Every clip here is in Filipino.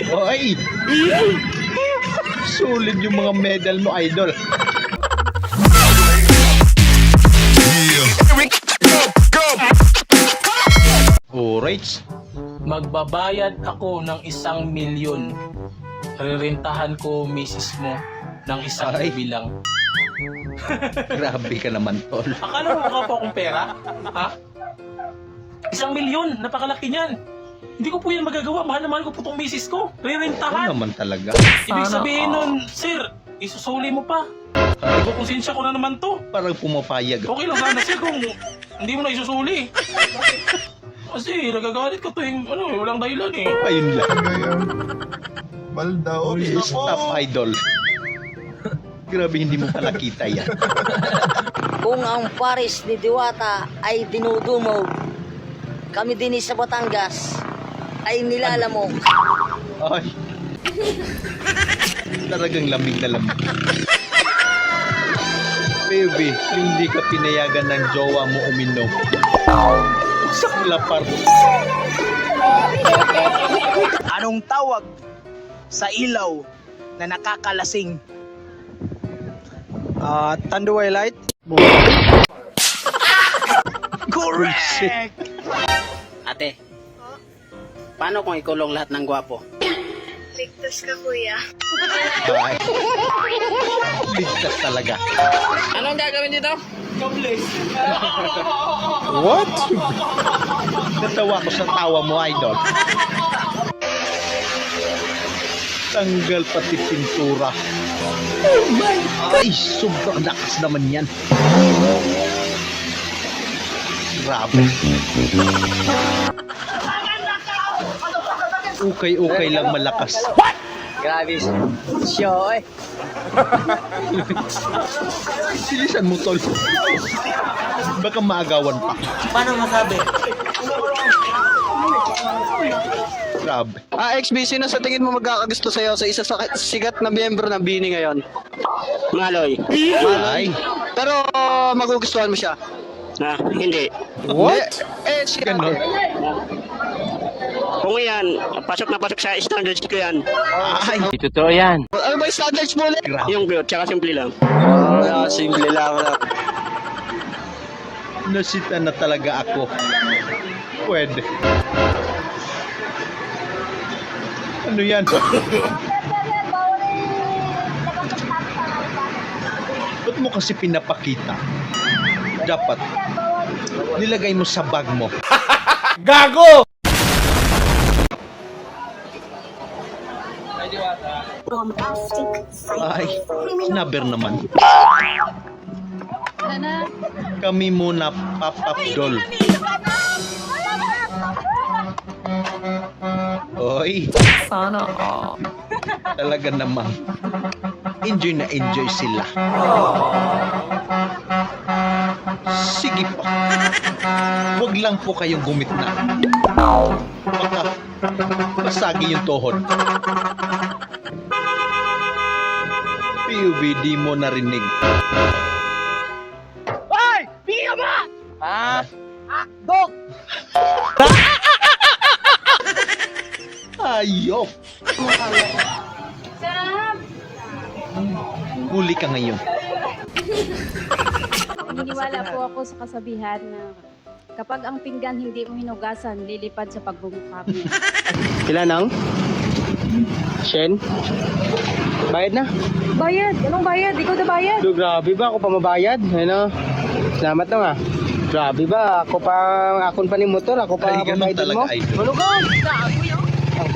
Oy! Sulit yung mga medal mo, idol. Alright. Magbabayad ako ng 1,000,000. Rirentahan ko misis mo ng 1 Ay. bilang. Grabe ka naman, tol. Akala mo mukha po akong pera? Ha? 1,000,000, napakalaki niyan. Hindi ko po yan magagawa. Mahal na mahal ko po itong misis ko. Ano Rirentahan. naman talaga? Ibig sabihin nun, sir, isusuli mo pa. Konsensya ko na naman to. Parang pumapayag. Okay lang sana sir kung hindi mo na isusuli. Kasi nagagalit ka tuwing walang dahilan eh. Ayun lang. Baldaw. Stop, idol. Grabe, hindi mo pa nakita yan. Kung ang Paris ni Diwata ay dinudumog, kami din sa Batangas ay nilalamog. Ay. Talagang lamig na lamig. Baby, hindi ka pinayagan ng jowa mo uminom. Sa lapar. Anong tawag sa ilaw na nakakalasing? Tanduay light? Correct! Ate, paano kung ikulong lahat ng gwapo? Ligtas ka, kuya. Ay. Ligtas talaga. Anong gagawin dito? What? Natawa ko sa tawa mo, idol. Tanggal pati pintura. Oh my! Ay, sobrang lakas naman yan. Grabe. Ukay-ukay lang malakas. Grabe show eh. Silisan mo, tol. Baka maagawan pa. Paano masabi? Grabe. XB, sino sa tingin mo magkakagusto sa'yo sa isa sa sikat na miyembro ng Bini ngayon? Maloy. Ay, Pero magugustuhan mo siya? Hindi. what? Siya. Ganon. Kung yan, pasok na pasok sa standards ko yan. Ay, Ano ba yung standards mo ulit? grabe. Yung build, tsaka simple lang. Simple lang. Nasita na talaga ako. Pwede. Ano yan? Ba't mo kasi pinapakita? Dapat nilagay mo sa bag mo. Ay, snubber naman. Kami muna, Papap Doll. Oy, talaga naman. Enjoy na enjoy sila. Sige pa. Huwag lang po kayong gumitna. Baka basagi yung tuhod. PUB, di mo narinig. Dok! Ayop! Huli ka ngayon. Naniniwala po ako sa kasabihan na kapag ang pinggan hindi mo hinugasan, lilipad sa pagbumukha mo. Ilan ang? Shen? Bayad na? Bayad! Anong bayad? Ikaw na bayad! Do, grabe ba? Ako pa mabayad? Ano? Salamat na nga. Grabe ba? Ako pa, akon pa ni motor. Ako pa Ay, ganun babayad mo. talaga, idol. Ano ka?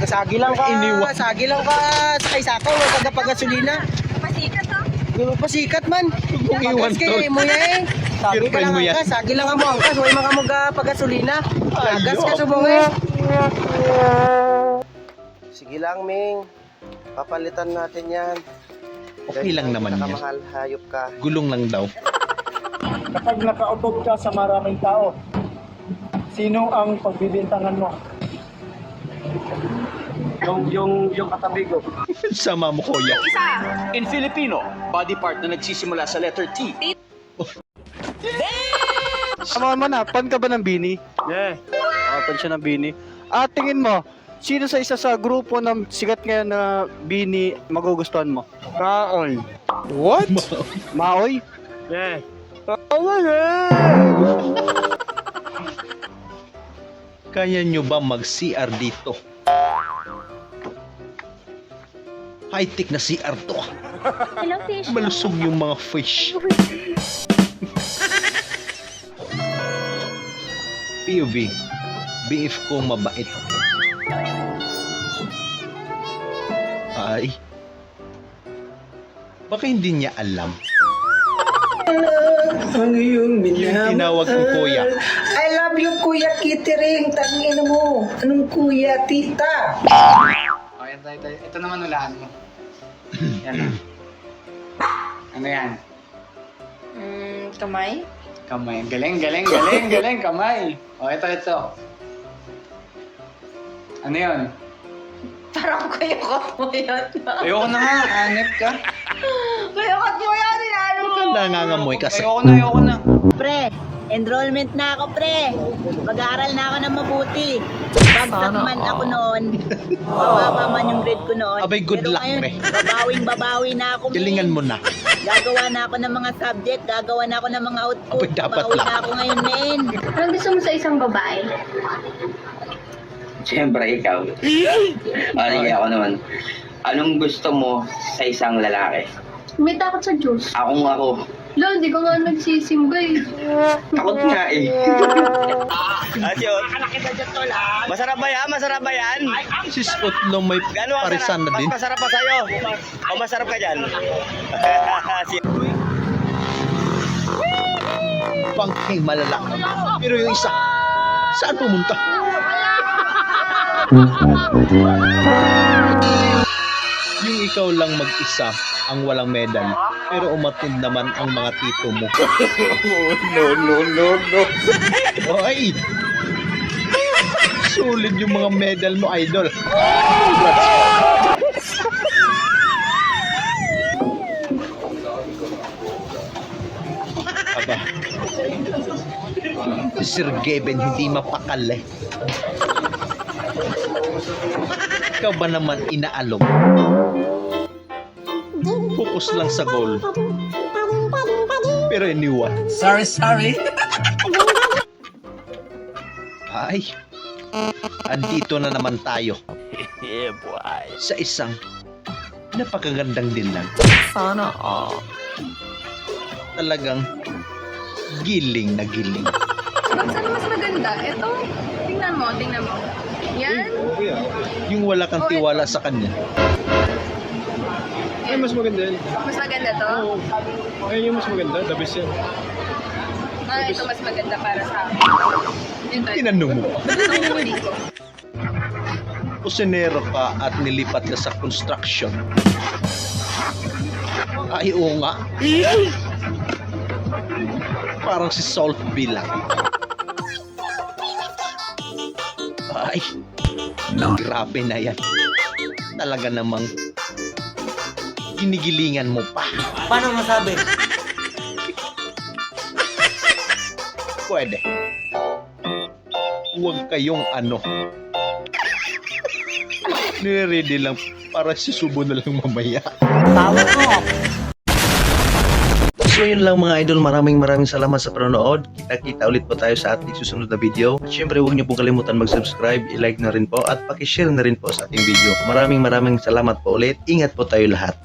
Sagi lang ka. Iniwan. Sagi lang ka. Sakay sakaw. Huwag ka pagasolina. Pasikat ha? Di ba pasikat man? Kung iwan, Pagas kay mo yan eh. Sagi ka Girlfriend lang mo yan. angkas. Sagi lang mo angkas. Huwag mga mo pagasolina. Agas ka Ayok. sumungay. Sige lang, Ming. Papalitan natin yan. Okay lang naman yan. Nakamahal, hayop ka. Gulong lang daw. Kapag nakautob ka sa maraming tao, sino ang pagbibintangan mo? Yung katabi ko. Sama mo, kuya. In Filipino, body part na nagsisimula sa letter T. Sama mo na, pan ka ba ng Bini? Yeah. Pan siya ng Bini. Tingin mo, Sino sa isa sa grupo ng sikat ngayon na bini magugustuhan mo? Kaon. What? Maoy? Yeah. Kaya nyo ba mag-CR dito? High-tech na CR to. Hello, fish. Malusog yung mga fish. POV, BF ko mabait. Ay, baka hindi niya alam. Ang iyong Yung tinawag ko kuya. I love you, Kuya Kitering. Tangin mo. Anong kuya, tita? Okay, ito naman ulaan mo. Yan na. Ano yan? Kamay? Kamay. Galing, kamay. O, ito. Ano yun? Parang kayakot mo yan. Ayoko na nga, hanep ka. Kayakot mo yan, inano mo. Nangangamoy kasi. Ayoko na. Pre, enrollment na ako, pre. Mag-aaral na ako ng mabuti. Bagsak man ako noon. Bababa man yung grade ko noon. Abay, good Pero luck, ngayon, pre. Babawi na ako. Galingan men. mo na. Gagawa na ako ng mga subject, gagawa na ako ng mga output. Abay, dapat Babawi lang. na ako ngayon, men. Anong gusto mo sa isang babae? Siyempre, ikaw. Sige, ako naman. Anong gusto mo sa isang lalaki? May takot sa Diyos. Ako. Lo, hindi ko nga nagsisimba eh. Takot nga eh. Yun. Masarap ba yan? Si Otlong may parisan na din. Masarap pa sa'yo. O masarap ka dyan? Pangking malala. Pero yung isa, saan pumunta? Yung ikaw lang mag-isa ang walang medal, pero umatid naman ang mga tito mo. No. Oy! Sulit yung mga medal mo, idol. Aba, si Sir Geben hindi mapakali. Ikaw ba naman inaalog? Focus lang sa goal. Pero iniwan. Sorry. Ay, andito na naman tayo. Sa isang napakagandang dilag. Sana all. Talagang giling na giling. Saan mas maganda? Ito. Tingnan mo. Yan. Yung wala kang tiwala sa kanya. Ay, mas maganda yan. Mas maganda to? Ay, yung mas maganda. The best yan. Ito mas maganda para sa akin. Ito. Tinanong mo. Pinuli ko. Kusinero ka at nilipat ka sa construction. Ay, oo nga. Parang si Salt bilang. Ay, grabe na yan. Talaga namang ginigilingan mo pa. Paano masabi? Pwede. Huwag kayong nire-ready lang para susubo na lang mamaya. So yun lang mga idol, maraming salamat sa panonood. Kita-kita ulit po tayo sa ating susunod na video. At syempre huwag niyo pong kalimutan mag-subscribe, i-like na rin po at paki-share na rin po sa ating video. Maraming salamat po ulit. Ingat po tayo lahat.